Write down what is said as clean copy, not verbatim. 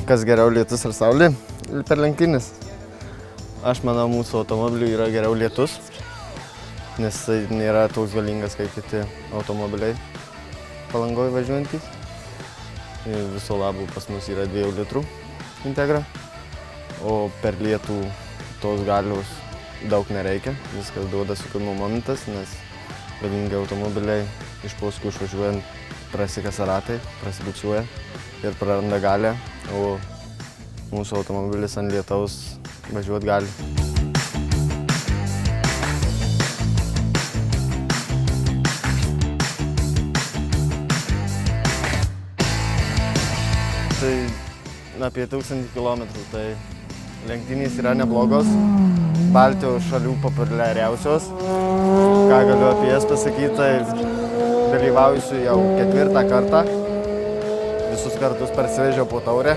Kas geriau, lietus ar saulė per lenktynes? Aš manau, mūsų automobiliui yra geriau lietus, nes tai nėra toks galingas kaip kiti automobiliai Palangoje važiuojantys. Viso labo pas mus yra 2 litrų Integra, o per lietų tos galios daug nereikia. Viskas duoda sukimo momentas, nes galingi automobiliai iš paskui išvažiuojant prasikasa ratai, prasibuksuoja ir praranda galią, o mūsų automobilis ant lietaus važiuot gali. Tai apie 1000 km, tai lenktynės yra neblogos, Baltijos šalių populiariausios. Ką galiu apie jas pasakyti, tai dalyvausiu jau 4. kartą. Visus kartus parsivežiau po taurę.